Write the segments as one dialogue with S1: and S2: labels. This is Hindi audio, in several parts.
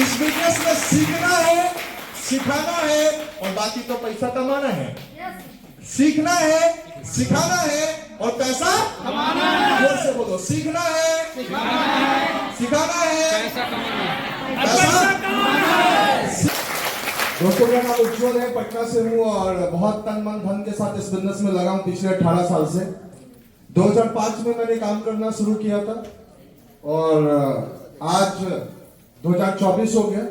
S1: इस बिजनेस में सीखना है, सिखाना है और बाकी तो पैसा कमाना है। सीखना है, सिखाना है और पैसा कमाना है। जोर से बोलो, सीखना है, सिखाना है, पैसा कमाना है। दोस्तों, मेरा नाम उज्जवल है, पटना से हूँ और बहुत तन मन धन के साथ इस बिजनेस में लगा हूँ पिछले 18 साल से। 2005 में मैंने काम करना शुरू किया था और आज 2024 हो गया।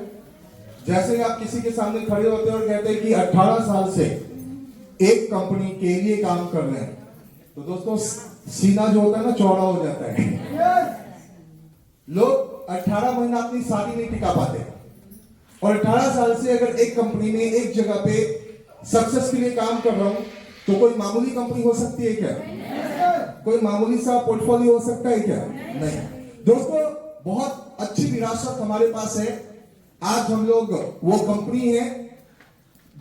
S1: जैसे ही आप किसी के सामने खड़े होते हैं और कहते हैं कि 18 साल से एक कंपनी के लिए काम कर रहे हैं, तो दोस्तों सीना जो होता है ना चौड़ा हो जाता है। लोग 18 महीना अपनी शादी नहीं टिका पाते और 18 साल से अगर एक कंपनी में एक जगह पे सक्सेस के लिए काम कर रहा हूं तो कोई मामूली कंपनी हो सकती है क्या? कोई मामूली सा पोर्टफोलियो हो सकता है क्या? नहीं। दोस्तों, बहुत अच्छी विरासत हमारे पास है। आज हम लोग वो कंपनी है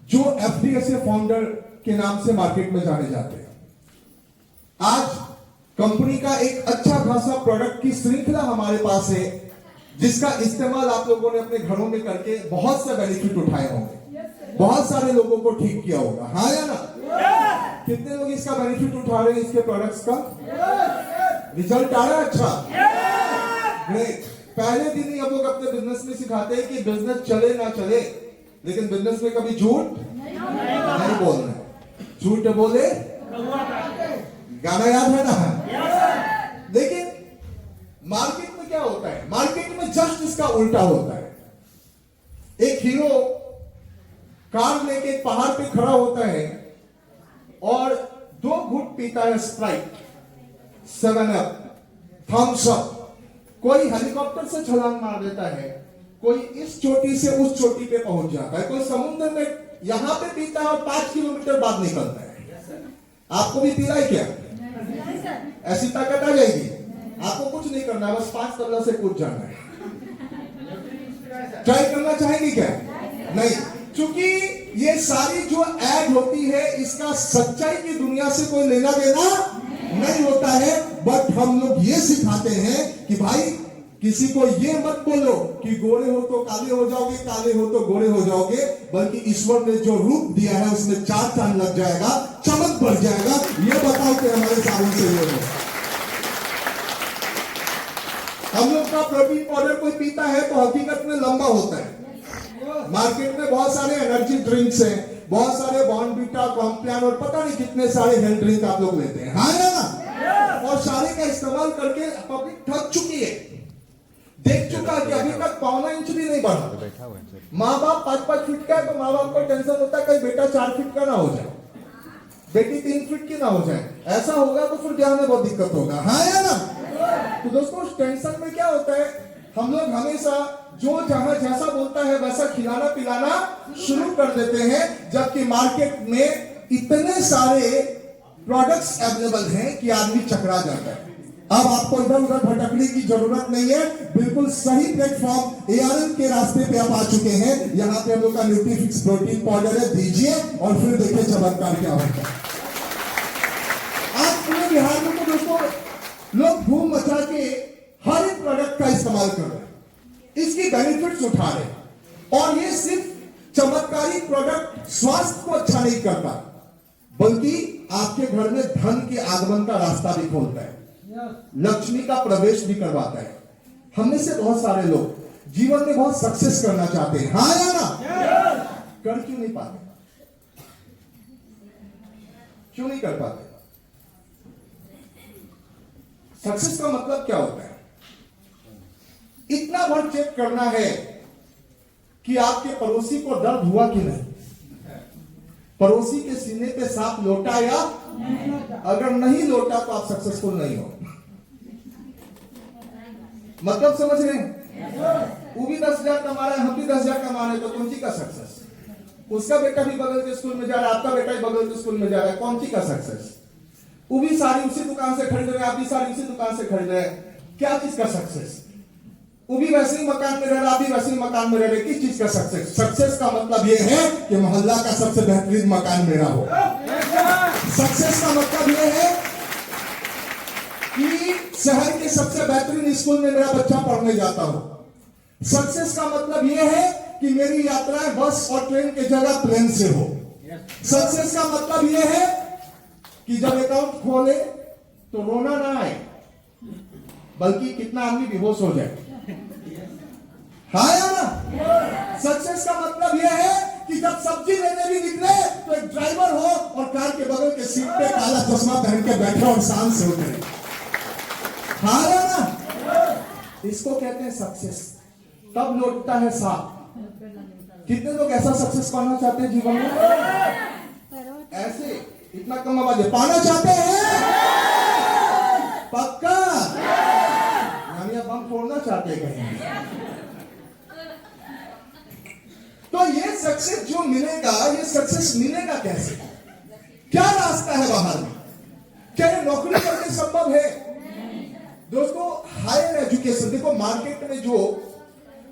S1: जो एफडीएसए फाउंडर के नाम से मार्केट में जाने जाते हैं। आज कंपनी का एक अच्छा खासा प्रोडक्ट की श्रृंखला हमारे पास है जिसका इस्तेमाल आप लोगों ने अपने घरों में करके बहुत से बेनिफिट उठाए होंगे, बहुत सारे लोगों को ठीक किया होगा। हाँ या ना? कितने लोग इसका बेनिफिट उठा रहे हैं? इसके प्रोडक्ट्स का रिजल्ट आ रहा है? अच्छा, ग्रेट। पहले दिन ही हम लोग अपने बिजनेस में सिखाते हैं कि बिजनेस चले ना चले, लेकिन बिजनेस में कभी झूठ नहीं बोलना। झूठ बोले गाना याद है ना? लेकिन मार्केट में क्या होता है? मार्केट में जस्ट इसका उल्टा होता है। एक हीरो कार लेके एक पहाड़ पे खड़ा होता है और 2 घूंट पीता है स्प्राइट, 7 अप, थम्स अप। कोई हेलीकॉप्टर से छलांग मार देता है, कोई इस चोटी से उस चोटी पे पहुंच जाता है, कोई समुद्र में यहां पे पीता है और 5 किलोमीटर बाद निकलता है। आपको भी पीना है क्या? ऐसी ताकत आ जाएगी? आपको कुछ नहीं करना, बस 5 तल्ला से कूद जाना है। ट्राई करना चाहेंगे क्या? नहीं, क्योंकि ये सारी जो ऐड होती है इसका सच्चाई की दुनिया से कोई लेना देना नहीं होता है। बट हम लोग ये सिखाते हैं कि भाई किसी को ये मत बोलो कि गोरे हो तो काले हो जाओगे, काले हो तो गोरे हो जाओगे, बल्कि ईश्वर ने जो रूप दिया है उसमें 4 चांद लग जाएगा, चमक बढ़ जाएगा। ये बताओ कि हमारे सामने से ये हो। हम लोग का प्रोटीन पाउडर कोई पीता है तो हकीकत में लंबा होता है। मार्केट में बहुत सारे एनर्जी ड्रिंक्स हैं, बहुत सारे बॉर्नविटा, कॉम्प्लान और पता नहीं कितने सारे हेल्थ ड्रिंक आप लोग लेते हैं। हाँ या ना? और सारे का इस्तेमाल करके पब्लिक थक चुकी है, देख चुका कि अभी तक 1.25 इंच भी नहीं बढ़ा। माँ बाप 5-5 फीट का है तो माँ बाप को टेंशन होता है कहीं बेटा 4 फीट का ना हो जाए, बेटी 3 फीट की ना हो जाए। ऐसा होगा तो फिर ब्याह में बहुत दिक्कत होगा। हाँ या ना? तो दोस्तों, उस टेंशन में क्या होता है, हम लोग हमेशा जो जहां जैसा बोलता है वैसा खिलाना पिलाना शुरू कर देते हैं, जबकि मार्केट में इतने सारे प्रोडक्ट्स अवेलेबल हैं कि आदमी चकरा जाता है। अब आपको इधर उधर भटकने की जरूरत नहीं है, बिल्कुल सही प्लेटफॉर्म एआरएम के रास्ते पे आप आ चुके हैं। यहाँ पे हम लोग का न्यूट्रीफिक्स प्रोटीन पाउडर है, दीजिए और फिर देखिए चमत्कार क्या होता है। आज पूरे बिहार में तो दोस्तों लोग धूम मचा के हर एक प्रोडक्ट का इस्तेमाल कर रहे हैं, इसकी बेनिफिट्स उठा रहे हैं। और ये सिर्फ चमत्कारी प्रोडक्ट स्वास्थ्य को अच्छा नहीं करता, बल्कि आपके घर में धन के आगमन का रास्ता भी खोलता है, लक्ष्मी का प्रवेश भी करवाता है। हमने से बहुत सारे लोग जीवन में बहुत सक्सेस करना चाहते हैं। हाँ या ना? कर क्यों नहीं पाते? क्यों नहीं कर पाते? सक्सेस का मतलब क्या होता है? इतना बार चेक करना है कि आपके पड़ोसी को दर्द हुआ कि नहीं, पड़ोसी के सीने पे सांप लौटा या अगर नहीं लौटा तो आप सक्सेसफुल नहीं हो। मतलब समझ रहे हैं? वो भी 10,000 कमा रहा है, हम भी 10,000 कमा रहे हैं, तो कौन सी का सक्सेस? उसका बेटा भी बगल के स्कूल में जा रहा है, आपका बेटा भी बगल के स्कूल में जा रहा है, कौन सी का सक्सेस? वो भी सारी उसी दुकान से खरीद रहे हैं, आप भी सारी उसी दुकान से खरीद रहे हैं, क्या चीज का सक्सेस? वो भी वैसे ही मकान में रह रहा, आप भी वैसे ही मकान में रह रहे, किस चीज का सक्सेस? सक्सेस का मतलब ये है कि मोहल्ला का सबसे बेहतरीन मकान मेरा हो। सक्सेस का मतलब ये है कि शहर के सबसे बेहतरीन स्कूल में मेरा बच्चा पढ़ने जाता हो। सक्सेस का मतलब यह है कि मेरी यात्राएं बस और ट्रेन की जगह प्लेन से हो। सक्सेस का मतलब यह है कि जब अकाउंट खोले तो रोना ना आए, बल्कि कितना आदमी बेहोश हो जाए। हाँ या ना? सक्सेस का मतलब यह है कि जब सब्जी लेने भी निकले तो एक ड्राइवर हो और कार के बगल के सीट पे काला चश्मा पहन के बैठे और शान से उतरे। हाँ या ना? इसको कहते हैं सक्सेस। तब लौटता है साथ। कितने लोग ऐसा सक्सेस पाना चाहते हैं जीवन में? ऐसे इतना कम आवाज है, पाना चाहते हैं? पक्का? यानी अब हम फोड़ना चाहते हैं कहीं। तो ये सक्सेस जो मिलेगा, ये सक्सेस मिलेगा कैसे? क्या रास्ता है बाहर में? क्या ये नौकरी करके संभव है? दोस्तों, हायर एजुकेशन, देखो मार्केट में जो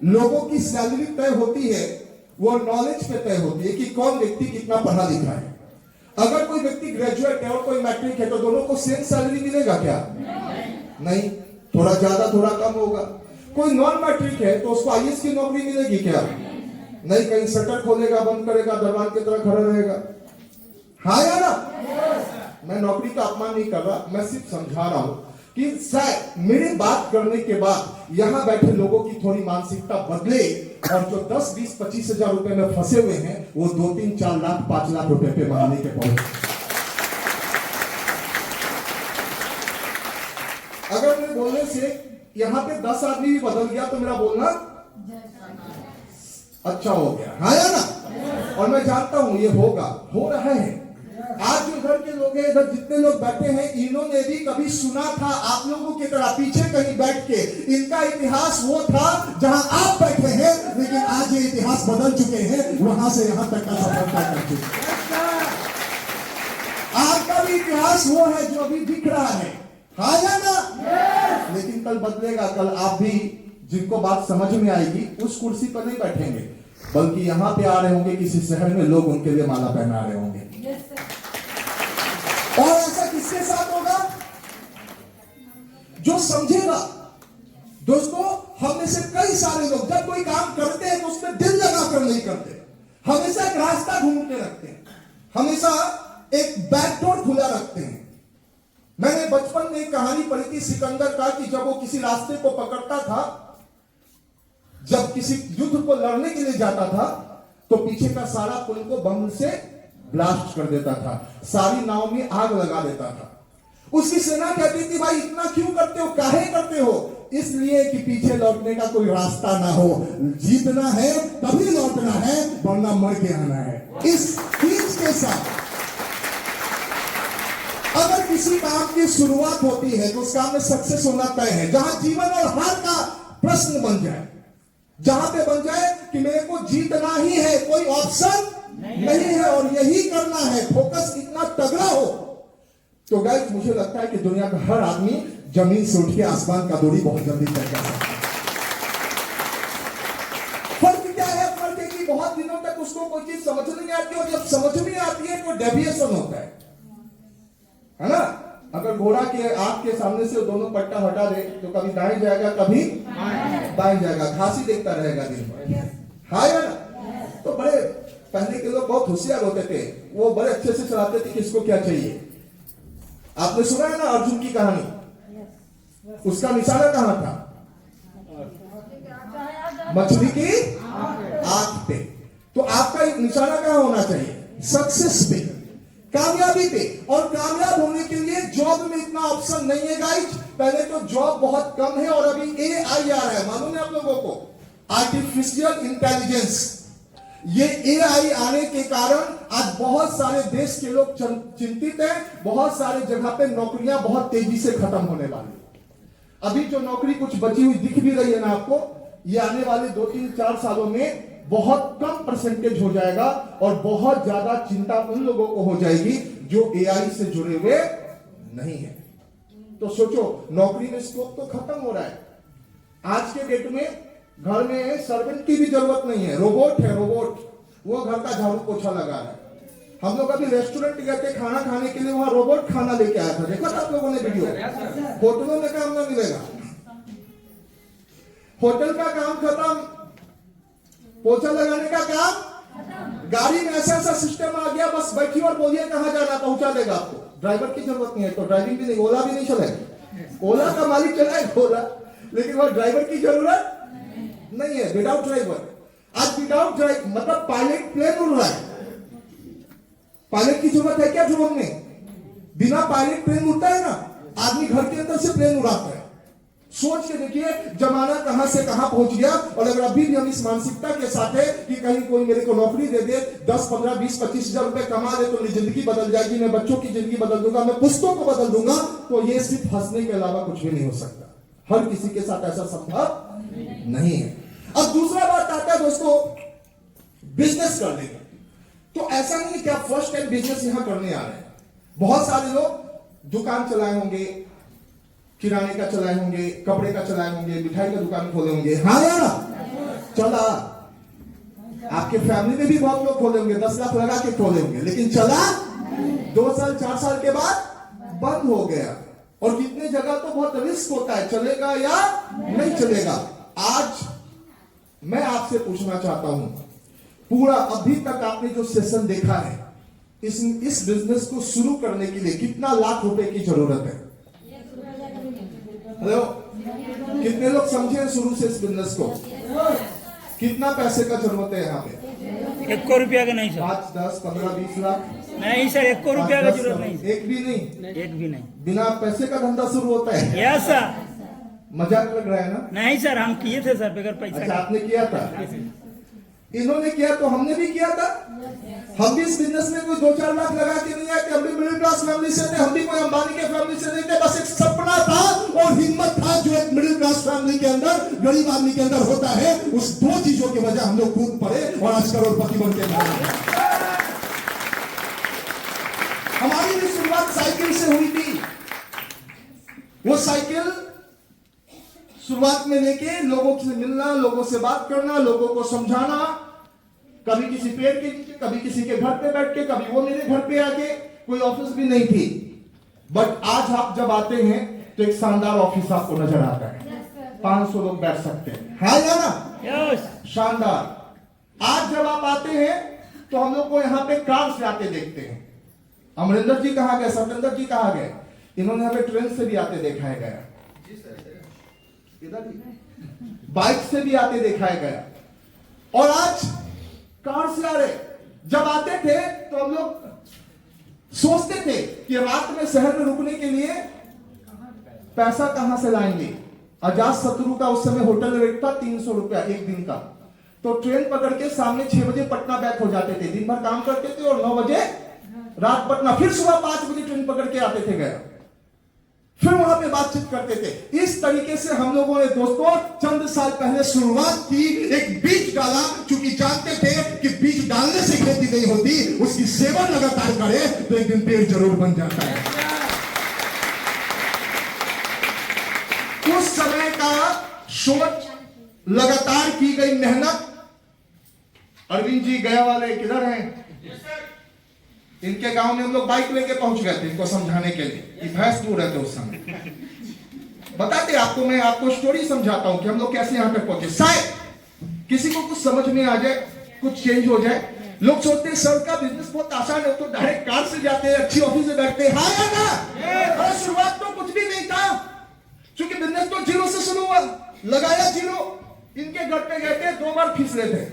S1: लोगों की सैलरी तय होती है वो नॉलेज पे तय होती है कि कौन व्यक्ति कितना पढ़ा लिखा है। अगर कोई व्यक्ति ग्रेजुएट है और कोई मैट्रिक है तो दोनों को सेम सैलरी मिलेगा क्या? नहीं, थोड़ा ज्यादा थोड़ा कम होगा। कोई नॉन मैट्रिक है तो उसको आईएएस की नौकरी मिलेगी क्या? नहीं, कहीं शटर खोलेगा, बंद करेगा, दरबार की तरह खड़ा रहेगा। हाँ या ना? मैं नौकरी का अपमान नहीं कर रहा, मैं सिर्फ समझा रहा हूं कि शायद मेरे बात करने के बाद यहां बैठे लोगों की थोड़ी मानसिकता बदले और जो 10, 20, 25 हजार रुपए में फंसे हुए हैं वो 2, 3, 4 लाख, 5 लाख रुपए पे मांगने के पहुंचे। अगर मेरे बोलने से यहां पे 10 आदमी भी बदल गया तो मेरा बोलना अच्छा हो गया। हाँ या ना? और मैं जानता हूं ये होगा, हो रहा है। आज जो इधर के लोग हैं, इधर जितने लोग बैठे हैं, इन्होंने भी कभी सुना था आप लोगों की तरह पीछे कहीं बैठ के। इनका इतिहास वो था जहां आप बैठे हैं, लेकिन आज ये इतिहास बदल चुके हैं, वहां से यहां तक का सफर तय कर चुके हैं। आपका भी इतिहास वो है जो अभी दिख रहा है। हाँ या ना? लेकिन कल बदलेगा। कल आप भी, जिनको बात समझ में आएगी, उस कुर्सी पर नहीं बैठेंगे, बल्कि यहां पे आ रहे होंगे किसी शहर में, लोग उनके लिए माला पहना रहे होंगे। और ऐसा किसके साथ होगा? जो समझेगा। दोस्तों, हम में से कई सारे लोग जब कोई काम करते हैं तो उसमें दिल लगाकर नहीं करते, हमेशा एक रास्ता ढूंढ के रखते हैं, हमेशा एक बैकडोर खुला रखते हैं। मैंने बचपन में एक कहानी पढ़ी थी सिकंदर का, कि जब वो किसी रास्ते को पकड़ता था, जब किसी युद्ध को लड़ने के लिए जाता था, तो पीछे का सारा पुल को बम से ब्लास्ट कर देता था, सारी नाव में आग लगा देता था। उसकी सेना कहती थी, भाई इतना क्यों करते हो, काहे करते हो? इसलिए कि पीछे लौटने का कोई रास्ता ना हो, जीतना है तभी लौटना है, वरना मर के आना है। इस चीज के साथ अगर किसी काम की शुरुआत होती है तो उस काम में सक्सेस होना तय है। जहां जीवन और हार का प्रश्न बन जाए, जहां पे बन जाए कि मेरे को जीतना ही है, कोई ऑप्शन नहीं है और यही करना है, फोकस इतना तगड़ा हो, तो गाइस मुझे लगता है कि दुनिया का हर आदमी जमीन से उठ के आसमान का दूरी बहुत जल्दी तय कर सकता है। फर्क क्या है? फर्क है कि बहुत दिनों तक उसको कोई चीज समझ नहीं आती, और जब समझ में आती है तो डेविएशन होता है ना? अगर घोड़ा के आंख के सामने से दोनों पट्टा हटा दे तो कभी दाएं जाएगा, कभी बाएं जाएगा, घास ही देखता रहेगा दिन भर। हाँ या ना? तो बड़े पहले के लोग बहुत होशियार होते थे, वो बड़े अच्छे से चलाते थे किसको क्या चाहिए। आपने सुना है ना अर्जुन की कहानी? उसका निशाना कहां था? मछली की आंख पे। तो आपका निशाना कहां होना चाहिए? सक्सेस पे, कामयाबी पे। और कामयाब होने के लिए जॉब में इतना ऑप्शन नहीं है गाइस। पहले तो जॉब बहुत कम है, और अभी एआई आ रहा है, मालूम है आप लोगों को? Artificial intelligence. ये एआई आने के कारण आज बहुत सारे देश के लोग चिंतित हैं। बहुत सारे जगह पे नौकरियां बहुत तेजी से खत्म होने वाली। अभी जो नौकरी कुछ बची हुई दिख भी रही है ना आपको, ये आने वाले 2, 3, 4 सालों में बहुत कम परसेंटेज हो जाएगा, और बहुत ज्यादा चिंता उन लोगों को हो जाएगी जो एआई से जुड़े हुए नहीं है। तो सोचो, नौकरी में स्कोप तो खत्म हो रहा है। आज के डेट में घर में सर्वेंट की भी जरूरत नहीं है, रोबोट है, रोबोट। वो घर का झाड़ू पोछा लगा रहा है। हम लोग अभी रेस्टोरेंट गए थे खाना खाने के लिए, वहां रोबोट खाना लेके आया था, देखा था आप लोगों ने वीडियो? होटलों में काम ना मिलेगा, होटल का काम खत्म, पोछा लगाने का काम, गाड़ी में ऐसा ऐसा सिस्टम आ गया, बस बैठिए और बोलिए कहां जाना, पहुंचा देगा आपको। ड्राइवर की जरूरत नहीं है, तो ड्राइविंग भी नहीं, ओला भी नहीं चलेगा। ओला का मालिक चलाएगा ओला, लेकिन वह ड्राइवर की जरूरत नहीं है। विदाउट ड्राइवर, आज विदाउट ड्राइवर मतलब पायलट प्लेन उड़ रहा है, पायलट की जरूरत है क्या ड्रोन में? बिना पायलट प्लेन उड़ता है ना, आदमी घर के अंदर से प्लेन उड़ाता है। सोच के देखिए जमाना कहां से कहां पहुंच गया। और अगर अभी भी हम इस मानसिकता के साथ है कि कहीं कोई मेरे को नौकरी दे दे, 10, 15, 20, 25 हजार रुपए कमा दे तो मेरी जिंदगी बदल जाएगी, मैं बच्चों की जिंदगी बदल दूंगा, मैं पुस्तकों को बदल दूंगा, तो ये सिर्फ हंसने के अलावा कुछ भी नहीं हो सकता। हर किसी के साथ ऐसा संभव नहीं है। अब दूसरा बात आता है दोस्तों, बिजनेस करने का। तो ऐसा नहीं कि आप फर्स्ट टाइम बिजनेस यहां करने आ रहे हैं। बहुत सारे लोग दुकान चलाए होंगे, किराने का चलाए होंगे, कपड़े का चलाए होंगे, मिठाई का दुकान खोले होंगे। हाँ यार चला, आपके फैमिली में भी बहुत लोग खोले होंगे, 10 लाख लगा के खोले होंगे, लेकिन चला 2 साल 4 साल के बाद बंद हो गया। और कितने जगह तो बहुत रिस्क होता है, चलेगा या नहीं चलेगा। आज मैं आपसे पूछना चाहता हूं, पूरा अभी तक आपने जो सेशन देखा है, इस बिजनेस को शुरू करने के लिए कितना लाख रुपए की जरूरत है? हेलो, कितने लोग समझे शुरू से इस बिजनेस को? कितना पैसे का जरूरत है यहाँ पे?
S2: 1 रुपया का नहीं सर।
S1: 5, 10, 15, 20 लाख
S2: नहीं सर, 1 रुपया का जरूरत नहीं।
S1: एक भी नहीं,
S2: एक भी नहीं।
S1: बिना पैसे का धंधा शुरू होता है?
S2: Yes sir.
S1: मजाक लग रहा है ना?
S2: नहीं सर, हम किए थे सर बगैर पैसा।
S1: अच्छा, आपने किया था, इन्होंने किया तो हमने भी किया था। हम भी इस बिजनेस में कोई 2-4 लाख लगा के नहीं आए थे, हम भी मिडिल क्लास फैमिली से थे, हम भी कोई अंबानी के फैमिली से नहीं थे। बस एक सपना था और हिम्मत था जो एक मिडिल क्लास फैमिली के अंदर, गरीब आदमी के अंदर होता है। उस 2 चीजों की वजह हम लोग कूद पड़े और आज करोड़पति बन के आए हैं। हमारी भी शुरुआत साइकिल से हुई थी। वो साइकिल शुरुआत में लेके लोगों से मिलना, लोगों से बात करना, लोगों को समझाना, कभी किसी पेड़ के नीचे, कभी किसी के घर पे बैठ के, कभी वो मेरे घर पे आके, कोई ऑफिस भी नहीं थी। बट आज आप जब आते हैं तो एक शानदार ऑफिस आपको नजर आता है, 500 लोग बैठ सकते हैं। हाँ या ना? शानदार। आज जब आप आते हैं तो हम लोग को यहाँ पे कार से आते देखते हैं। अमरिंदर जी कहाँ गए, सत्येंद्र जी कहाँ गए? इन्होंने हमें ट्रेन से भी आते देखा है गया, बाइक से भी आते देखा है गया, और आज कार से आ रहे। जब आते थे तो हम लोग सोचते थे कि रात में शहर में रुकने के लिए पैसा कहां से लाएंगे। अजात शत्रु का उस समय होटल रेट था 300 रुपया एक दिन का। तो ट्रेन पकड़ के सामने 6 बजे पटना बैक हो जाते थे, दिन भर काम करते थे और 9 बजे रात पटना, फिर सुबह 5 बजे ट्रेन पकड़ के आते थे गया, फिर वहां पे बातचीत करते थे। इस तरीके से हम लोगों ने दोस्तों चंद साल पहले शुरुआत की, एक बीज डाला, क्योंकि जानते थे कि बीज डालने से खेती नहीं होती, उसकी सेवा लगातार करे तो एक दिन पेड़ जरूर बन जाता है। उस समय का सोच, लगातार की गई मेहनत। अरविंद जी गया वाले किधर हैं? इनके गांव में हम लोग बाइक लेके पहुंच गए थे इनको समझाने के लिए कि भैंस दूर रहते उस समय। बताते आपको, मैं आपको स्टोरी समझाता हूं कि हम लोग कैसे यहां पे पहुंचे। शायद किसी को कुछ समझ में आ जाए, कुछ चेंज हो जाए। लोग सोचते हैं सर का बिजनेस बहुत आसान है, तो डायरेक्ट कार से जाते हैं, अच्छी ऑफिस में बैठते हैं। हाँ या ना? और शुरुआत तो कुछ भी नहीं था, क्योंकि बिजनेस तो 0 से शुरू हुआ, लगाया 0। इनके घर पे गए थे, 2 बार फिसले थे,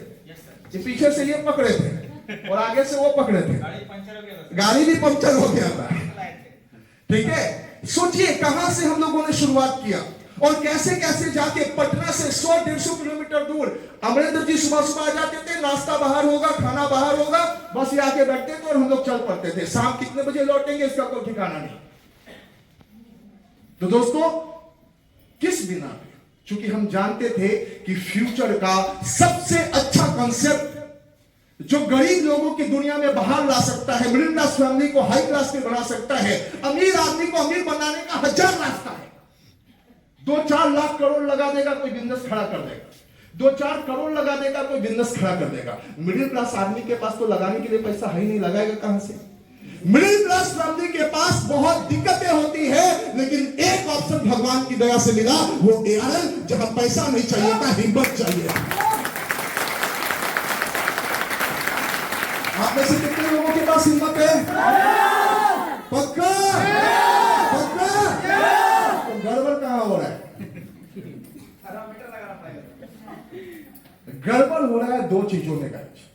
S1: ये पीछे से ये पकड़े थे और आगे से वो पकड़े थे, गाड़ी भी पंक्चर हो गया था। ठीक है, सोचिए कहां से हम लोगों ने शुरुआत किया और कैसे कैसे जाके पटना से 100-150 किलोमीटर दूर। अमरिंदर जी सुबह सुबह आ जाते थे, नाश्ता बाहर होगा, खाना बाहर होगा, बस ये आके बैठते थे और हम लोग चल पड़ते थे। शाम कितने बजे लौटेंगे इसका कोई ठिकाना नहीं। तो दोस्तों किस बिना पे? क्योंकि हम जानते थे कि फ्यूचर का सबसे अच्छा कॉन्सेप्ट जो गरीब लोगों की दुनिया में बाहर ला सकता है, मिडिल क्लास फैमिली को हाई क्लास में बना सकता है, अमीर आदमी को अमीर बनाने का 1000 रास्ता है। 2-4 लाख करोड़ लगा देगा कोई बिजनेस खड़ा कर देगा, 2-4 करोड़ लगा देगा कोई बिजनेस खड़ा कर देगा। मिडिल क्लास आदमी के पास तो लगाने के लिए पैसा है ही नहीं, लगाएगा कहां से? मिडिल क्लास फैमिली के पास बहुत दिक्कतें होती है, लेकिन एक ऑप्शन भगवान की दया से मिला, वो एआरएल, जहां पैसा नहीं चाहिए था, हिम्मत चाहिए। आप में से कितने लोगों के पास हिम्मत है? पक्का? पक्का? तो गड़बड़ कहां हो रहा है? गड़बड़ हो रहा है दो चीजों में गाइस।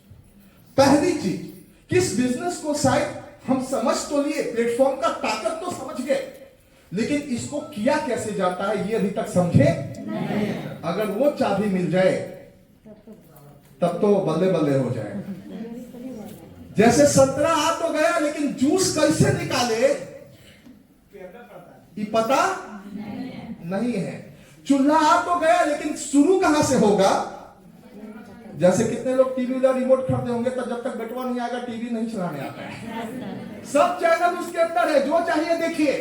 S1: पहली चीज, किस बिजनेस को शायद हम समझ तो लिए, प्लेटफॉर्म का ताकत तो समझ गए, लेकिन इसको किया कैसे जाता है ये अभी तक समझे नहीं। अगर वो चाबी मिल जाए तब तो बल्ले बल्ले हो जाए। जैसे संतरा आ तो गया, लेकिन जूस कैसे निकाले ये पता नहीं है। चूल्हा आ तो गया, लेकिन शुरू कहां से होगा? जैसे कितने लोग टीवी का रिमोट खरीदे होंगे, तो जब तक बटवा नहीं आएगा टीवी नहीं चलाने आता है। सब चैनल उसके अंदर है, जो चाहिए देखिए।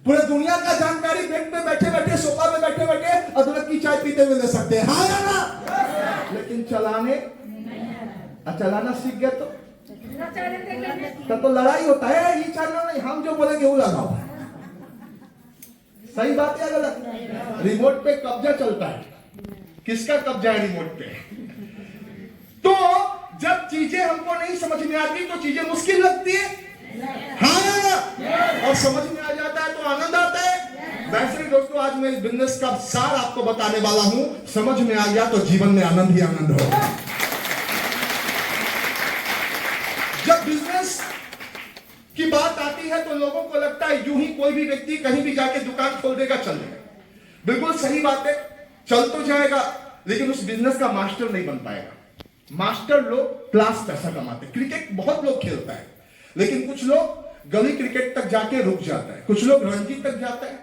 S1: पूरे दुनिया का जानकारी बेड पे बैठे बैठे, सोफा पे बैठे बैठे अदरक की चाय पीते हुए ले सकते हैं, हाँ या ना? लेकिन चलाना सीख गए तो लड़ाई होता है, ये चैनल नहीं, हम जो बोलेंगे वो लगाओ। सही बात है गलत? रिमोट पे कब्जा चलता है। किसका कब्जा है रिमोट पे? तो जब चीजें हमको नहीं समझ में आती तो चीजें मुश्किल लगती है, हाँ, और समझ में आ जाता है तो आनंद आता है। वैसे ही दोस्तों, आज मैं इस बिजनेस का सार आपको बताने वाला हूं। समझ में आ गया तो जीवन में आनंद ही आनंद होगा। जब बिजनेस की बात आती है तो लोगों को लगता है यूं ही कोई भी व्यक्ति कहीं भी जाके दुकान खोल देगा, चल देगा। बिल्कुल सही बात है, चल तो जाएगा, लेकिन उस बिजनेस का मास्टर नहीं बन पाएगा। मास्टर लोग क्लास पैसा कमाते। क्रिकेट बहुत लोग खेलता है, लेकिन कुछ लोग गली क्रिकेट तक जाके रुक जाता है, कुछ लोग रणजी तक जाता है,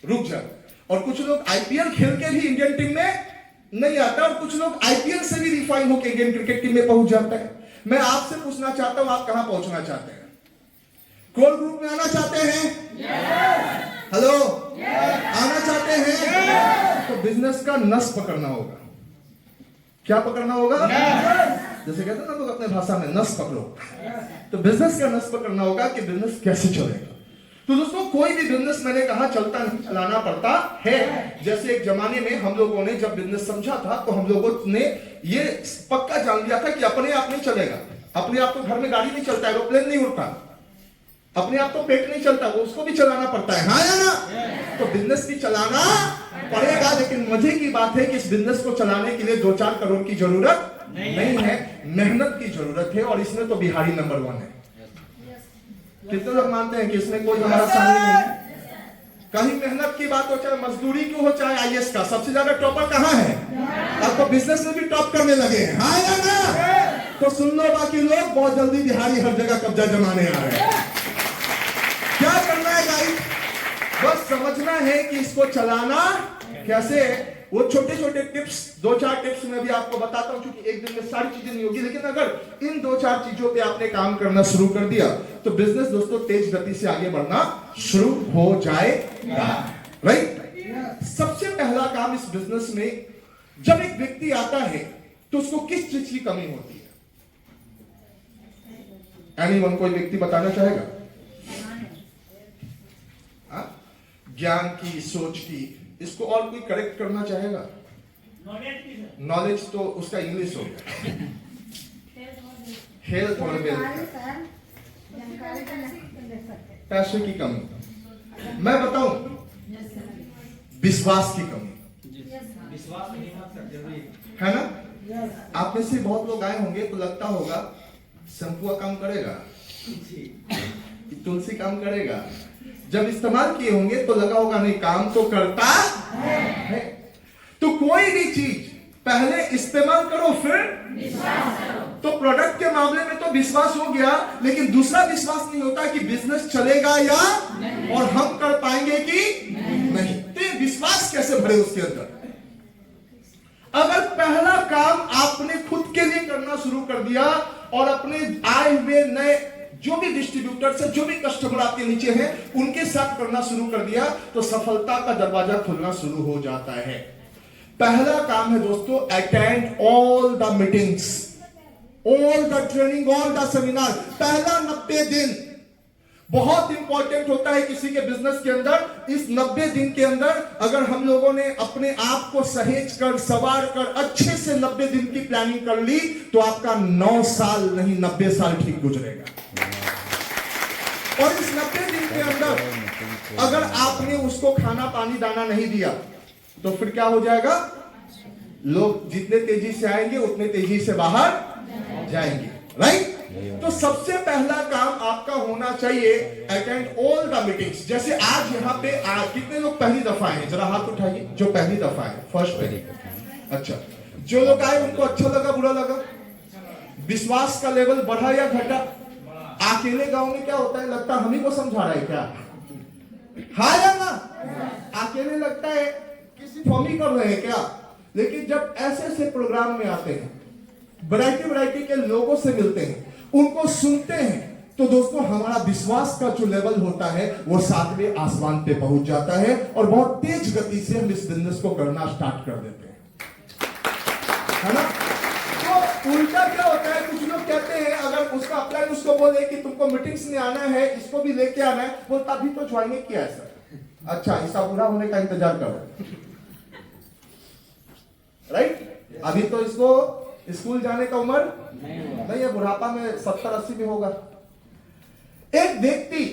S1: रुक जाता है, और कुछ लोग आईपीएल खेल के भी इंडियन टीम में नहीं आता, और कुछ लोग आईपीएल से भी रिफाइन होकर इंडियन क्रिकेट टीम में पहुंच जाता है। मैं आपसे पूछना चाहता हूं, आप कहां पहुंचना चाहते हैं? कोर ग्रुप में आना चाहते हैं? हेलो, आना चाहते हैं? तो बिजनेस का नस पकड़ना होगा। क्या पकड़ना होगा? जैसे कहते हैं ना लोग अपने भाषा में, नस पकड़ो। तो बिजनेस का नस पकड़ना होगा कि बिजनेस कैसे चलेगा। तो दोस्तों, कोई भी बिजनेस, मैंने कहा, चलता नहीं, चलाना पड़ता है। जैसे एक जमाने में हम लोगों ने जब बिजनेस समझा था, तो हम लोगों ने ये पक्का जान लिया था कि अपने आप नहीं चलेगा। अपने आप तो घर में गाड़ी नहीं चलता, एरोप्लेन नहीं उड़ता, अपने आप तो पेट नहीं चलता, वो उसको भी चलाना पड़ता है, हाँ या ना? तो बिजनेस भी चलाना पड़ेगा, लेकिन मजे की बात है कि इस बिजनेस को चलाने के लिए 2-4 करोड़ की जरूरत नहीं है, मेहनत की जरूरत है, और इसमें तो बिहारी नंबर 1 है। कितने लोग मानते हैं कि इसमें कोई हमारा सामने नहीं है? कहीं मेहनत की बात हो, चाहे मजदूरी की हो, चाहे आईएएस का, सबसे ज्यादा टॉपर कहाँ है? अब तो बिजनेस में भी टॉप करने लगे हैं, हाँ या ना? तो सुन लो बाकी लोग, बहुत जल्दी बिहारी हर जगह कब्जा जमाने आ रहे हैं। क्या करना है गाइस? बस समझना है कि इसको चलाना कैसे। वो छोटे छोटे टिप्स, 2-4 टिप्स मैं भी आपको बताता हूं, क्योंकि एक दिन में सारी चीजें नहीं होगी, लेकिन अगर इन 2-4 चीजों पे आपने काम करना शुरू कर दिया तो बिजनेस दोस्तों तेज गति से आगे बढ़ना शुरू हो जाएगा, राइट? सबसे पहला काम इस बिजनेस में, जब एक व्यक्ति आता है तो उसको किस चीज की कमी होती है? एनीवन, कोई व्यक्ति बताना चाहेगा? ज्ञान की, सोच की, इसको और कोई करेक्ट करना चाहेगा? नॉलेज तो उसका इंग्लिश हो गया, हेल्थ और वेल्थ, पैसे की कमी। मैं बताऊं, विश्वास की कमी है ना? आप में से बहुत लोग आए होंगे तो लगता होगा शैम्पू काम करेगा, तुलसी काम करेगा। जब इस्तेमाल किए होंगे तो लगा होगा नहीं, काम तो करता है। तो कोई भी चीज पहले इस्तेमाल करो, फिर विश्वास करो। तो प्रोडक्ट के मामले में तो विश्वास हो गया, लेकिन दूसरा विश्वास नहीं होता कि बिजनेस चलेगा या नहीं, और हम कर पाएंगे कि नहीं। तो ये विश्वास कैसे भरे उसके अंदर? अगर पहला काम आपने खुद के लिए करना शुरू कर दिया और अपने आए हुए नए जो भी डिस्ट्रीब्यूटर से, जो भी कस्टमर आपके नीचे हैं, उनके साथ करना शुरू कर दिया, तो सफलता का दरवाजा खुलना शुरू हो जाता है। पहला काम है दोस्तों, attend all the meetings. All the training, all the seminar, पहला 90 दिन बहुत इंपॉर्टेंट होता है किसी के बिजनेस के अंदर। इस 90 दिन के अंदर अगर हम लोगों ने अपने आप को सहेज कर, सवार कर, अच्छे से 90 दिन की प्लानिंग कर ली, तो आपका 9 साल नहीं 90 साल ठीक गुजरेगा। और इस 90 दिन के अंदर अगर आपने उसको खाना पानी दाना नहीं दिया, तो फिर क्या हो जाएगा? लोग जितने तेजी से आएंगे उतने तेजी से बाहर जाएंगे, राइट? तो सबसे पहला काम आपका होना चाहिए अटेंड ऑल द मीटिंग्स। जैसे आज यहाँ पे कितने लोग पहली दफा आए? जरा हाथ उठाइए जो पहली दफा है, फर्स्ट टाइम। अच्छा, जो लोग आए उनको अच्छा लगा, बुरा लगा? विश्वास का लेवल बढ़ा या घटा? अकेले गांव में क्या होता है, लगता हम ही को समझा रहा है क्या? हाँ या ना? अकेले लगता है किसी फॉर्मी कर रहे हैं क्या? लेकिन जब ऐसे ऐसे प्रोग्राम में आते हैं, वैरायटी के लोगों से मिलते हैं, उनको सुनते हैं, तो दोस्तों हमारा विश्वास का जो लेवल होता है वो 7वें आसमान पे पहुंच जाता है और बहुत तेज गति से हम इस बिजनेस को करना स्टार्ट कर देते हैं, है ना? तो उल्टा क्या होता है, कुछ लोग कहते हैं अगर उसका अपलाइन उसको बोले कि तुमको मीटिंग्स में आना है, इसको भी लेके आना है, बोलता अभी तो ज्वाइन किया है सर। अच्छा, इसका पूरा होने का इंतजार करो, राइट? अभी तो इसको स्कूल जाने का उम्र नहीं है, बुढ़ापा में 70-80 में होगा। एक व्यक्ति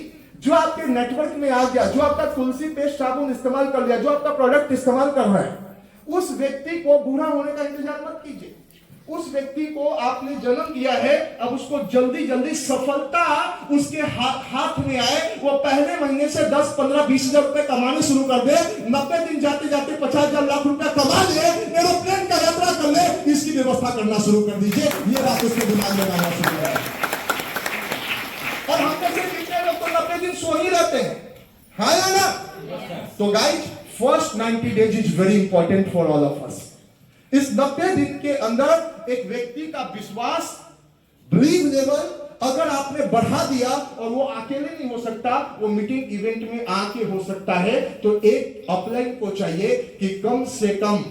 S1: जो आपके नेटवर्क में आ गया, जो आपका तुलसी पेस्ट साबुन इस्तेमाल कर लिया, जो आपका प्रोडक्ट इस्तेमाल कर रहा है, उस व्यक्ति को बूढ़ा होने का इंतजार मत कीजिए। उस व्यक्ति को आपने जन्म दिया है, अब उसको जल्दी जल्दी सफलता उसके हाथ में आए, वो पहले महीने से 10, 15, 20 हजार रुपए कमाने शुरू कर दे, 90 दिन जाते जाते 50,000 लाख रुपया कमा ले, एरोप्लेन का यात्रा कर ले, इसकी व्यवस्था करना शुरू कर दीजिए। ये बात उसके दिमाग में आना शुरू करें। और हम कैसे कितने लोग तो 90 दिन सो ही रहते हैं, हाँ या ना? तो guys, first 90 days is very important for all of us. इस 90 दिन के अंदर एक व्यक्ति का विश्वास, बिलीव लेवल अगर आपने बढ़ा दिया, और वो अकेले नहीं हो सकता, वो मीटिंग इवेंट में आके हो सकता है, तो एक अपलाइन को चाहिए कि कम से कम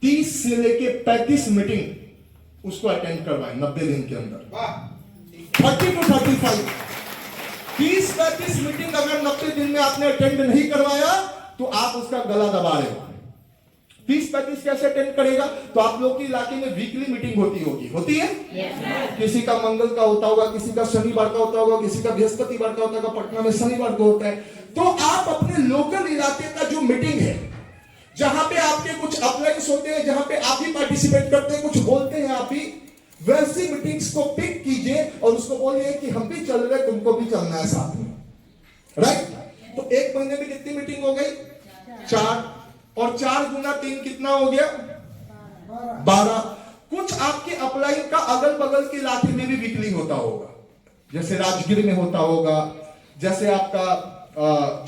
S1: 30 से लेके 35 मीटिंग उसको अटेंड करवाएं 90 दिन के अंदर। 30 to 35, 30-35 मीटिंग अगर 90 दिन में आपने अटेंड नहीं करवाया, तो आप उसका गला दबा रहे हो। 30-35 कैसे अटेंड करेगा? तो आप लोग के इलाके में वीकली मीटिंग होती है? yes, किसी का मंगल का होता होगा, किसी का शनिवार का होता होगा, किसी का बृहस्पतिवार का होता होगा, पटना में शनिवार को होता है। तो आप अपने लोकल इलाके का जो मीटिंग है, जहां पे आपके कुछ अपलाइंस होते हैं, जहां पे आप भी पार्टिसिपेट करते हैं, कुछ बोलते हैं आप भी, वैसी मीटिंग्स को पिक कीजिए और उसको बोलिए कि हम भी चल रहे, तुमको भी चलना है साथ में, राइट? तो एक महीने में कितनी मीटिंग हो गई? 4, और 4 गुना 3 कितना हो गया? 12। कुछ आपके अपलाइन का अगल बगल के इलाके में भी वीकली होता होगा, जैसे राजगीर में होता होगा, जैसे आपका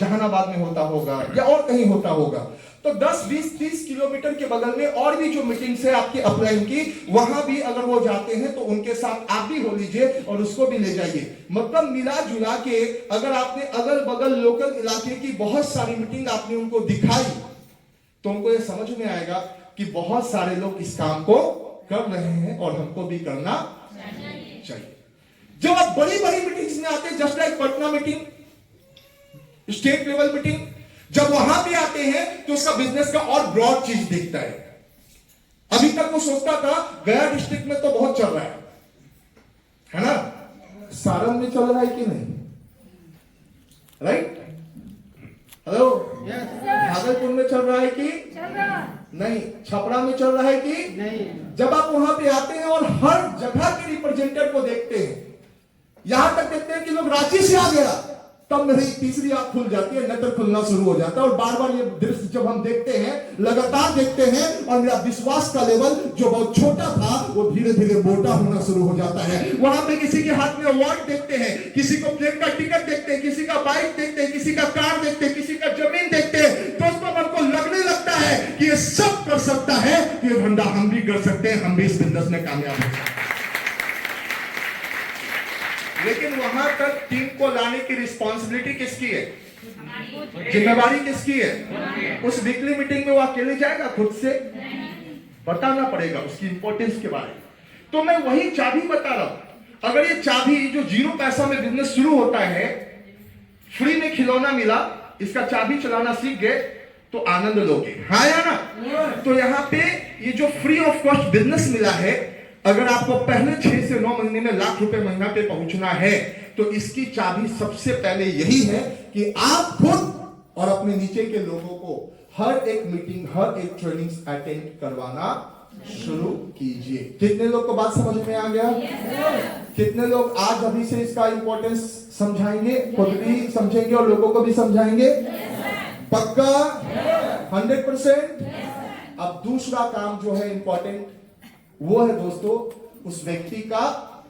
S1: जहानाबाद में होता होगा, या और कहीं होता होगा। तो 10, 20, 30 किलोमीटर के बगल में और भी जो मीटिंग्स है आपके अपलाइन की, वहां भी अगर वो जाते हैं तो उनके साथ आप भी हो लीजिए और उसको भी ले जाइए। मतलब मिला जुला के अगर आपने अगल बगल लोकल इलाके की बहुत सारी मीटिंग आपने उनको दिखाई, तो उनको ये समझ में आएगा कि बहुत सारे लोग इस काम को कर रहे हैं और हमको भी करना चाहिए। जब आप बड़ी बड़ी मीटिंग्स में आते हैं, just like Patna meeting, state level meeting, जब वहां भी आते हैं तो उसका बिजनेस का और ब्रॉड चीज दिखता है। अभी तक वो सोचता था गया डिस्ट्रिक्ट में तो बहुत चल रहा है ना? सारण में चल रहा है कि नहीं? राइट? हेलो, भागलपुर में चल रहा है कि नहीं? छपरा में चल रहा है कि नहीं? जब आप वहां पे आते हैं और हर जगह के रिप्रेजेंटेटिव को देखते हैं, यहां तक देखते हैं कि लोग रांची से आ गया, तब मेरी तीसरी आंख खुल जाती है, नेत्र खुलना शुरू हो जाता है। और बार बार ये दृश्य जब हम देखते हैं, लगातार देखते हैं, और मेरा विश्वास का लेवल जो बहुत छोटा था वो धीरे धीरे मोटा होना शुरू हो जाता है। वहां पे किसी के हाथ में अवार्ड देखते हैं, किसी को प्लेन का टिकट देखते हैं, किसी का बाइक देखते हैं, किसी का कार देखते हैं, किसी का जमीन देखते हैं। दोस्तों, मन को लगने लगता है कि ये सब कर सकता है, ये धंधा हम भी कर सकते हैं, हम भी इस बिजनेस में कामयाब हो सकते हैं। लेकिन वहां तक टीम को लाने की रिस्पॉन्सिबिलिटी किसकी है? जिम्मेवारी किसकी है? उस वीकली मीटिंग में वो अकेले जाएगा? खुद से बताना पड़ेगा उसकी इंपॉर्टेंस के बारे में। तो मैं वही चाबी बता रहा हूं। अगर ये चाबी जो 0 पैसा में बिजनेस शुरू होता है, फ्री में खिलौना मिला, इसका चाबी चलाना सीख गए तो आनंद लोगे, हाँ या ना? तो यहाँ पे ये जो फ्री ऑफ कॉस्ट बिजनेस मिला है, अगर आपको पहले 6 से 9 महीने में लाख रुपए महीना पे पहुंचना है, तो इसकी चाबी सबसे पहले यही है कि आप खुद और अपने नीचे के लोगों को हर एक मीटिंग, हर एक ट्रेनिंग अटेंड करवाना शुरू कीजिए। कितने लोग को बात समझ में आ गया? कितने लोग आज अभी से इसका इंपॉर्टेंस समझाएंगे, खुद भी समझेंगे और लोगों को भी समझाएंगे? पक्का? 100%? अब दूसरा काम जो है इंपॉर्टेंट, वो है दोस्तों उस व्यक्ति का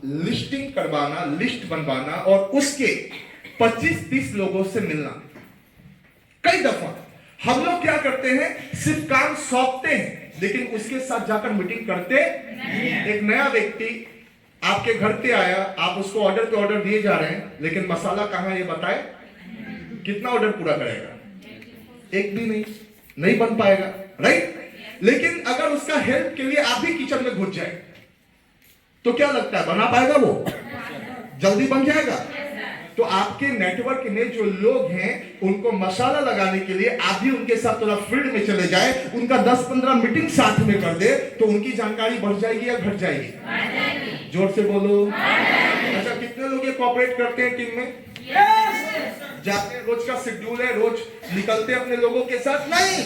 S1: लिस्टिंग करवाना, लिस्ट बनवाना और उसके 25-30 लोगों से मिलना। कई दफा हम लोग क्या करते हैं, सिर्फ काम सौंपते हैं लेकिन उसके साथ जाकर मीटिंग करते नहीं। एक नया व्यक्ति आपके घर पे आया, आप उसको ऑर्डर पे ऑर्डर दिए जा रहे हैं, लेकिन मसाला कहां है ये बताए? कितना ऑर्डर पूरा करेगा? एक भी नहीं बन पाएगा, राइट? लेकिन अगर उसका हेल्प के लिए आप भी किचन में घुस जाए तो क्या लगता है, बना पाएगा वो? जल्दी बन जाएगा? तो आपके नेटवर्क में जो लोग हैं उनको मसाला लगाने के लिए आप भी उनके साथ थोड़ा फील्ड में चले जाए, उनका 10-15 मीटिंग साथ में कर दे, तो उनकी जानकारी बढ़ जाएगी या घट जाएगी? जोर से बोलो। अच्छा, कितने लोग ये कोऑपरेट करते हैं टीम में? जाते रोज का शेड्यूल है, रोज निकलते अपने लोगों के साथ? नहीं,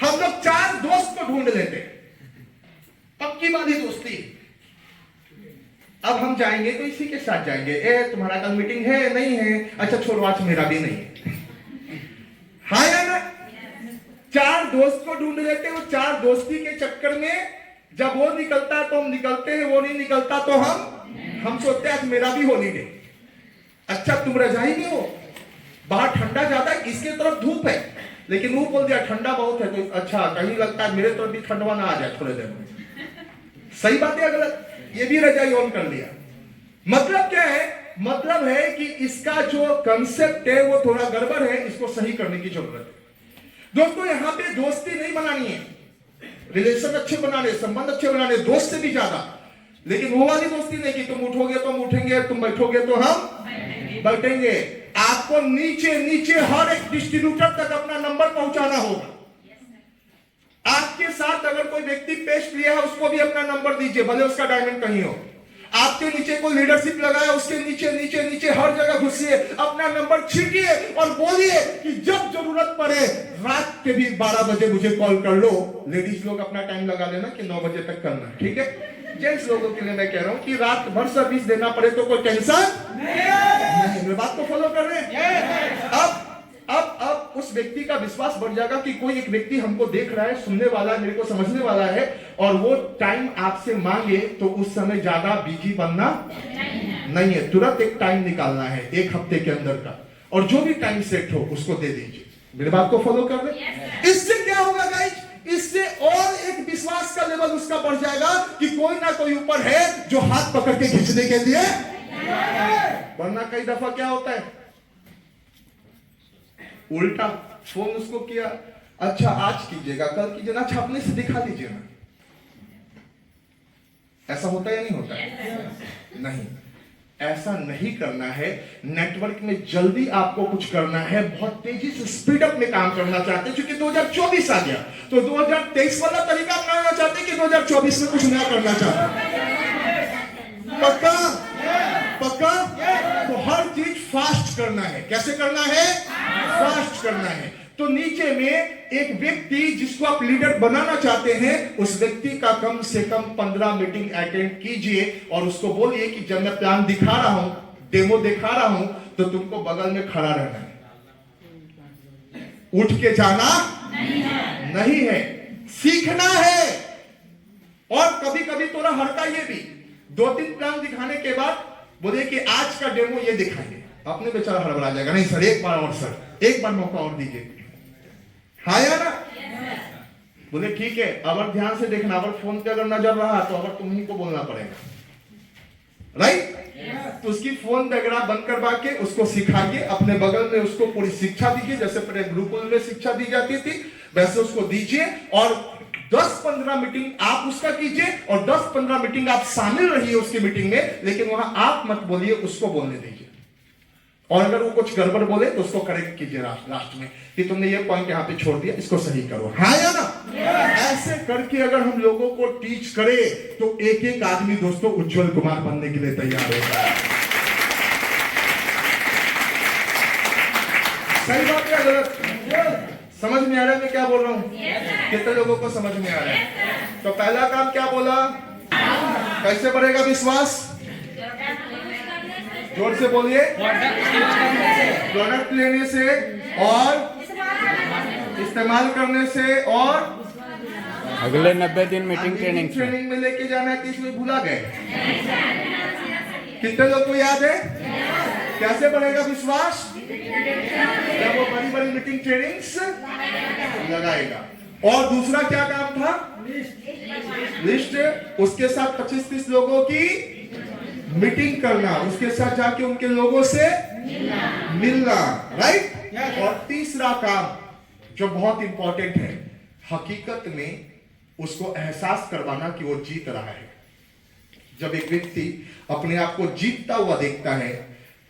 S1: हम लोग 4 दोस्त को ढूंढ लेते, पक्की वाली दोस्ती। अब हम जाएंगे तो इसी के साथ जाएंगे। तुम्हारा कल मीटिंग है? नहीं है? अच्छा छोड़ो, आज मेरा भी नहीं है, हाँ या ना? 4 दोस्त को ढूंढ लेते हैं। वो 4 दोस्ती के चक्कर में जब वो निकलता है तो हम निकलते हैं, वो नहीं निकलता तो हम सोचते हैं आज मेरा भी हॉलीडे। अच्छा तुम रजाई में हो, बाहर ठंडा ज्यादा है, इसके तरफ धूप है, लेकिन वो बोल दिया ठंडा बहुत है, तो अच्छा कहीं लगता है मेरे तरफ भी ठंडवा ना आ जाए थोड़े देर में। सही बात है गलत? ये भी रजाई ऑन कर लिया। मतलब क्या है? मतलब है कि इसका जो कंसेप्ट है वो थोड़ा गड़बड़ है, इसको सही करने की जरूरत है। दोस्तों यहाँ पे दोस्ती नहीं बनानी है, रिलेशन अच्छे बनाने, संबंध अच्छे बनाने, दोस्त से भी ज्यादा, लेकिन वो वाली दोस्ती नहीं कि तुम उठोगे तो हम उठेंगे, तुम बैठोगे तो हम बैठेंगे। आपको नीचे नीचे हर एक डिस्ट्रीब्यूटर तक अपना नंबर पहुंचाना होगा। आपके साथ अगर कोई व्यक्ति पेस्ट लिया है उसको भी अपना नंबर दीजिए, भले उसका डायमंड कहीं हो। आपके नीचे कोई लीडरशिप लगाया, उसके नीचे नीचे नीचे हर जगह घुसिए, अपना नंबर छीटिए और बोलिए कि जब जरूरत पड़े रात के भी 12 बजे मुझे कॉल कर लो। लेडीज लोग अपना टाइम लगा लेना कि 9 बजे तक करना, ठीक है? जेंट्स लोगों के लिए मैं कह रहा हूं कि रात भर सर्विस देना पड़े तो कोई टेंशन नहीं। मेरी बात को फॉलो कर रहे हैं? अब उस व्यक्ति का विश्वास बढ़ जाएगा कि कोई एक व्यक्ति हमको देख रहा है, सुनने वाला है, मेरे को समझने वाला है, और वो टाइम आपसे मांगे तो उस समय ज्यादा बिजी बनना नहीं है, तुरंत एक टाइम निकालना है 1 हफ्ते के अंदर का, और जो भी टाइम सेट हो उसको दे दीजिए। मेरी बात को फॉलो कर रहे हैं? इससे क्या होगा गाइस? इससे और एक विश्वास का लेवल उसका बढ़ जाएगा कि कोई ना कोई ऊपर है जो हाथ पकड़ के खींचने के लिए। वरना कई दफा क्या होता है उल्टा, फोन उसको किया, अच्छा आज कीजिएगा, कल कीजिए ना, अच्छा अपने से दिखा दीजिए ना। ऐसा होता है या नहीं होता है? नहीं, ऐसा नहीं करना है। नेटवर्क में जल्दी आपको कुछ करना है, बहुत तेजी से स्पीड अप में काम करना चाहते हैं, क्योंकि 2024 आ गया, तो 2023 वाला तरीका अपनाना चाहते हैं कि 2024 में कुछ नया करना चाहते हैं। पक्का? पक्का? तो हर चीज फास्ट करना है। कैसे करना है? फास्ट करना है। तो नीचे में एक व्यक्ति जिसको आप लीडर बनाना चाहते हैं, उस व्यक्ति का कम से कम 15 मीटिंग अटेंड कीजिए और उसको बोलिए कि जब मैं प्लान दिखा रहा हूं, डेमो दिखा रहा हूं, तो तुमको बगल में खड़ा रहना है, उठ के जाना नहीं है, सीखना है। और कभी कभी थोड़ा हड़का ये भी, 2-3 प्लान दिखाने के बाद बोले कि आज का डेमो ये दिखाइए, अपने बेचारा हड़बड़ा जाएगा, नहीं सर एक बार और, सर एक बार मौका और दीजिए, हाँ या ना? बोले ठीक है, अगर ध्यान से देखना, अगर फोन पे अगर नजर रहा तो अगर तुम्ही को बोलना पड़ेगा, राइट? तो उसकी फोन वगैरह बंद करवा के उसको सिखाइए, अपने बगल में उसको पूरी शिक्षा दीजिए, जैसे पहले गुरुकुल में शिक्षा दी जाती थी वैसे उसको दीजिए, और 10-15 मीटिंग आप उसका कीजिए और 10-15 मीटिंग आप शामिल रहिए उसकी मीटिंग में, लेकिन वहां आप मत बोलिए, उसको बोलने दीजिए। और अगर वो कुछ गड़बड़ बोले तो उसको करेक्ट कीजिए लास्ट में कि तुमने ये पॉइंट यहाँ पे छोड़ दिया, इसको सही करो। हाँ या ना? ऐसे करके अगर हम लोगों को टीच करें तो एक एक आदमी दोस्तों उज्जवल कुमार बनने के लिए तैयार होगा। सही बात है गलत? समझ में आ रहा है मैं क्या बोल रहा हूँ? कितने लोगों को समझ में आ रहा है? तो पहला काम क्या बोला? कैसे बढ़ेगा विश्वास? जोर से बोलिए। प्रोडक्ट लेने से और इस्तेमाल करने से और
S3: अगले 90 दिन मीटिंग ट्रेनिंग
S1: में लेके जाना है। इसमें भूला गए? कितने लोग को याद है? कैसे बढ़ेगा विश्वास? जब वो बड़ी बड़ी मीटिंग ट्रेनिंग्स लगाएगा। और दूसरा क्या काम था? लिस्ट, उसके साथ 25-30 लोगों की मीटिंग करना, उसके साथ जाके उनके लोगों से मिलना, राइट? और तीसरा काम जो बहुत इंपॉर्टेंट है, हकीकत में उसको एहसास करवाना कि वो जीत रहा है। जब एक व्यक्ति अपने आप को जीतता हुआ देखता है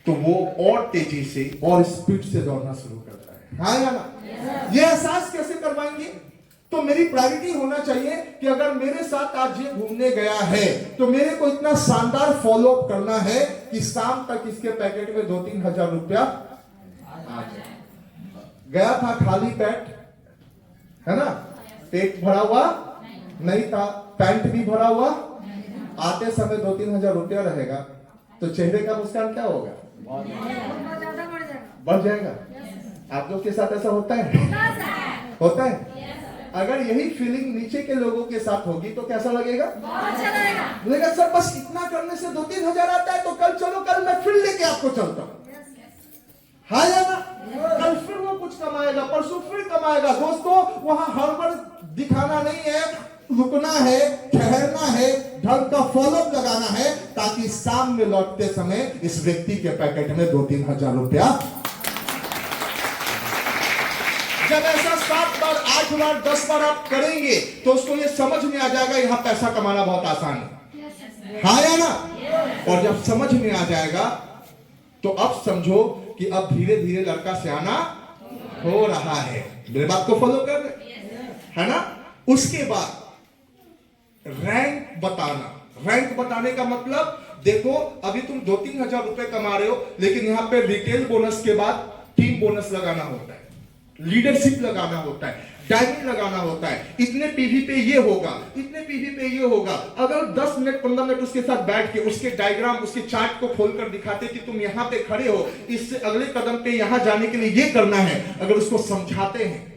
S1: तो वो और तेजी से और स्पीड से दौड़ना शुरू करता है। हाँ या ना? ये एहसास कैसे करवाएंगे? तो मेरी प्रायोरिटी होना चाहिए कि अगर मेरे साथ आज ये घूमने गया है तो मेरे को इतना शानदार फॉलो अप करना है कि शाम तक इसके पैकेट में 2-3 हजार रुपया आ जाए। गया था खाली पेट, है ना? पेट भरा हुआ नहीं था, पैंट भी भरा हुआ, आते समय 2-3 हजार रुपया रहेगा तो चेहरे का मुस्कान क्या होगा? बढ़ जाएगा। आप लोग के साथ ऐसा होता है? होता है? अगर यही फीलिंग नीचे के लोगों के साथ होगी तो कैसा लगेगा? लगेगा सर बस इतना करने से 2-3 हजार आता है तो कल चलो, कल मैं फिर लेके आपको चलता हूं। हाँ या ना? कल फिर वो कुछ कमाएगा, परसों फिर कमाएगा। दोस्तों वहां हड़बड़ दिखाना नहीं है, रुकना है, ठहरना है, ढंग का फॉलोअप लगाना है ताकि शाम में लौटते समय इस व्यक्ति के पैकेट में 2-3 हजार रुपया। जब ऐसा 7 बार, 8 बार, 10 बार आप करेंगे तो उसको ये समझ में आ जाएगा यहां पैसा कमाना बहुत आसान है। हाँ या ना? और जब समझ में आ जाएगा तो अब समझो कि अब धीरे धीरे लड़का सियाना हो रहा है। मेरे बात को फॉलो कर रहे है ना? उसके बाद रैंक बताना। रैंक बताने का मतलब देखो अभी तुम 2-3 हजार रुपए कमा रहे हो, लेकिन यहां पे रिटेल बोनस के बाद टीम बोनस लगाना होता है, लीडरशिप लगाना होता है, डायमंड लगाना होता है। इतने पीवी पे ये होगा, इतने पीवी पे ये होगा। अगर 10 मिनट 15 मिनट उसके साथ बैठ के उसके डायग्राम, उसके चार्ट को खोलकर दिखाते कि तुम यहां पे खड़े हो, इससे अगले कदम पे यहां जाने के लिए ये करना है, अगर उसको समझाते हैं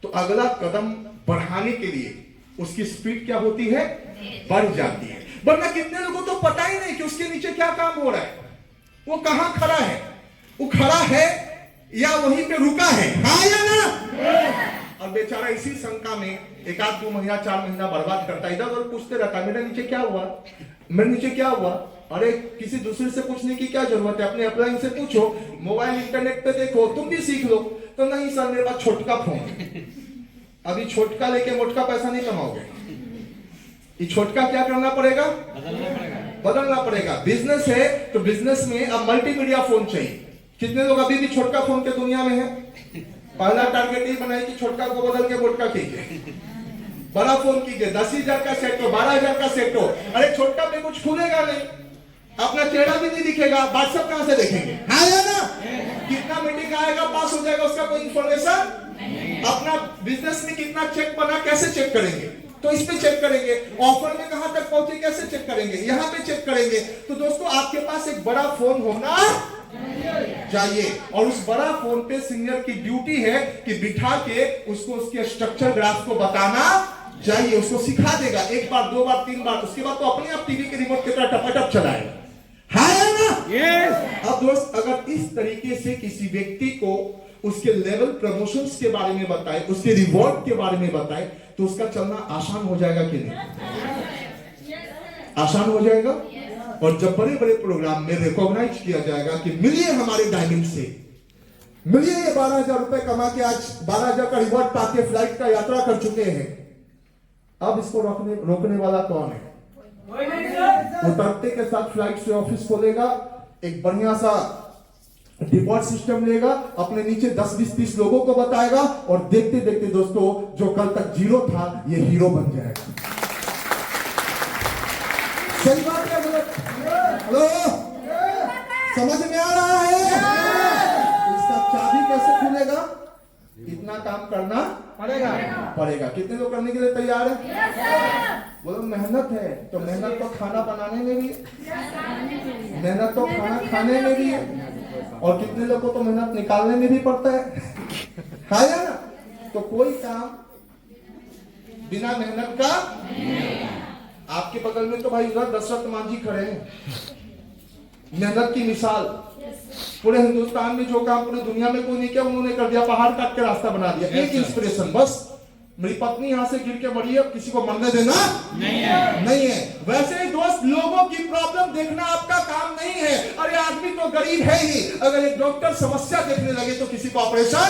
S1: तो अगला कदम बढ़ाने के लिए उसकी स्पीड क्या होती है? बढ़ जाती है। वरना कितने लोगों को पता ही नहीं कि उसके नीचे क्या काम हो रहा है, वो कहां खड़ा है, वो खड़ा है या वहीं पे रुका है। हाँ या ना? और बेचारा इसी शंका में 1-2 महीना 4 महीना बर्बाद करता है। इधर उधर पूछते रहता है मेरे नीचे क्या हुआ, मेरे नीचे क्या हुआ। अरे किसी दूसरे से पूछने की क्या जरूरत है? अपने अपलाइन से पूछो, मोबाइल इंटरनेट पे देखो, तुम भी सीख लो। तो नहीं सर मेरे पास छोटका फोन, अभी छोटका लेके मोटका पैसा नहीं कमाओगे। ये छोटका क्या करना पड़ेगा? बदलना पड़ेगा। बिजनेस है तो बिजनेस में अब मल्टीमीडिया फोन चाहिए। कितने लोग अभी भी छोटका फोन के दुनिया में है? पहला टारगेट ही बनाए कि छोटका को बदल के मोटका कीजिए, बड़ा फोन कीजिए। 10,000 का सेट हो, 12,000 का सेट हो। अरे छोटका पे कुछ खुलेगा नहीं, अपना चेहरा भी नहीं दिखेगा, व्हाट्सएप कहां से देखेंगे? हाँ या ना? कितना मीटिंग आएगा, पास हो जाएगा, उसका कोई इंफॉर्मेशन। अपना बिजनेस में कितना चेक बना, कैसे चेक करेंगे? तो इस पे चेक करेंगे। ऑफर में कहां तक पहुंचे, कैसे चेक करेंगे? यहां पे चेक करेंगे। तो दोस्तों आपके पास एक बड़ा फोन होना चाहिए, और उस बड़ा फोन पे सीनियर की ड्यूटी है कि बिठा के उसको उसके स्ट्रक्चर ग्राफ को बताना चाहिए। उसको सिखा देगा 1 बार 2 बार 3 बार, उसके बाद तो अपने आप टीवी के रिमोट की तरह टपाटप चलाएगा। हाँ या ना?
S2: यस।
S1: अब दोस्त अगर इस तरीके से किसी व्यक्ति को उसके लेवल प्रमोशंस के बारे में बताए, उसके रिवॉर्ड के बारे में बताए, तो उसका चलना आसान हो जाएगा कि नहीं? आसान हो जाएगा। और जब बड़े बड़े प्रोग्राम में रिकॉग्नाइज किया जाएगा कि मिलिए हमारे डायमंड से, मिलिए ये 12,000 रुपए कमा के आज 12,000 का रिवॉर्ड पाके फ्लाइट का यात्रा कर चुके हैं, अब इसको रोकने वाला कौन है? उतरते के साथ फ्लाइट से ऑफिस खोलेगा, एक बढ़िया सा डिपॉजिट सिस्टम लेगा, अपने नीचे 10, 20, 30 लोगों को बताएगा और देखते देखते दोस्तों जो कल तक जीरो था ये हीरो बन जाएगा। सही बात है गलत? हेलो, समझ में आ रहा है? इसका चाबी कैसे खुलेगा? कितना काम करना पड़ेगा। कितने लोग करने के लिए तैयार है? बोलो मेहनत है तो मेहनत तो खाना बनाने में भी है, मेहनत तो खाना खाने में भी है, और कितने लोग को तो मेहनत निकालने में भी पड़ता है या ना? तो कोई काम बिना मेहनत का। आपके बगल में तो भाई उधर दशरथ मांझी खड़े हैं, मेहनत की मिसाल। पूरे हिंदुस्तान में जो काम पूरी दुनिया में कोई नहीं किया उन्होंने कर दिया, पहाड़ काट के रास्ता बना दिया। एक इंस्पिरेशन बस, मेरी पत्नी यहां से गिर के मरी है, किसी को मरने देना नहीं है। वैसे ही दोस्त, लोगों की प्रॉब्लम देखना आपका काम नहीं है। अरे आदमी तो गरीब है ही, अगर एक डॉक्टर समस्या देखने लगे तो किसी को ऑपरेशन,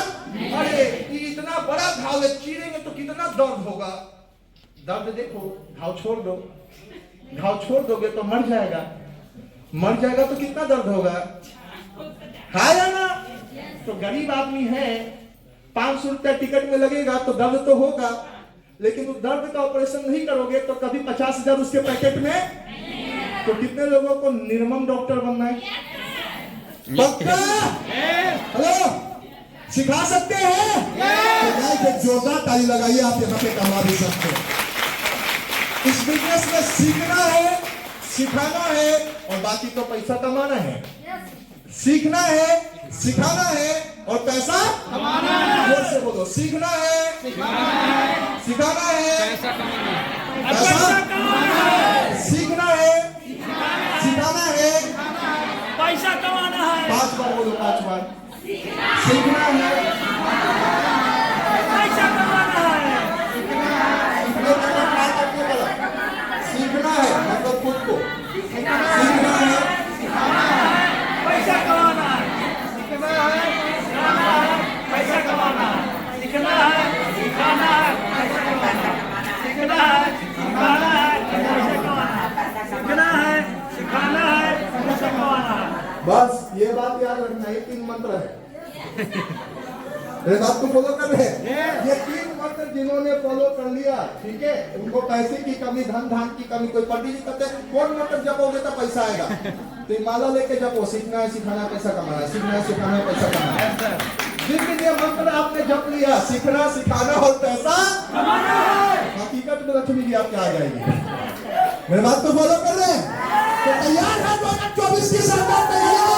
S1: अरे इतना बड़ा घाव चीरेंगे तो कितना दर्द होगा। दर्द देखो, घाव छोड़ दो, घाव छोड़ दोगे तो मर जाएगा, मर जाएगा तो कितना दर्द होगा, है या ना? तो गरीब आदमी है, 500 रुपया टिकट में लगेगा तो दर्द तो होगा, लेकिन उस दर्द का ऑपरेशन नहीं करोगे तो कभी 50,000 उसके पैकेट में। तो कितने लोगों को निर्मम डॉक्टर बनना है? पक्का? हेलो, सिखा सकते हैं? तो जोरदार ताली लगाइए, आप यहाँ पे कमा भी सकते हैं। इस बिजनेस में सीखना है, सिखाना है और बाकी तो पैसा कमाना है। सीखना है, सिखाना है और पैसा कमाना है। जोर से बोलो, सीखना है, सिखाना है, पैसा कमाना है। सीखना है, सिखाना है,
S2: पैसा कमाना है।
S1: 5 बार बोलो, 5 बार। सीखना है,
S2: पैसा कमाना है।
S1: सीखना है मतलब खुद को सीखना है,
S2: पैसा कमाना है। पैसा कमाना है, सीखना है, सिखाना है, सीखना है, सिखाना है, पैसा कमाना है, सीखना है, सिखाना है, पैसा कमाना है।
S1: बस ये बात याद रखना, ये 3 मंत्र है। मेरे बात को फॉलो कर रहे हैं? ये 3 मंत्र जिन्होंने फॉलो कर लिया, ठीक है, उनको पैसे की कमी, धन धान की कमी, कोई पंडित जी कहते हैं कौन मंत्र जपोगे तो पैसा आएगा, तो ये माला लेके जपो, सीखना है, सिखाना है, पैसा कमाना है, सीखना है, सिखाना है, पैसा कमाना है। जिस दिन ये मंत्र आपने जप लिया, सीखना, सिखाना और पैसा कमाना है, हकीकत में लक्ष्मी जी आपके आ जाएगी। मेरे बात को फॉलो कर रहे हैं? तो तैयार है 2024 की सरकार तैयार?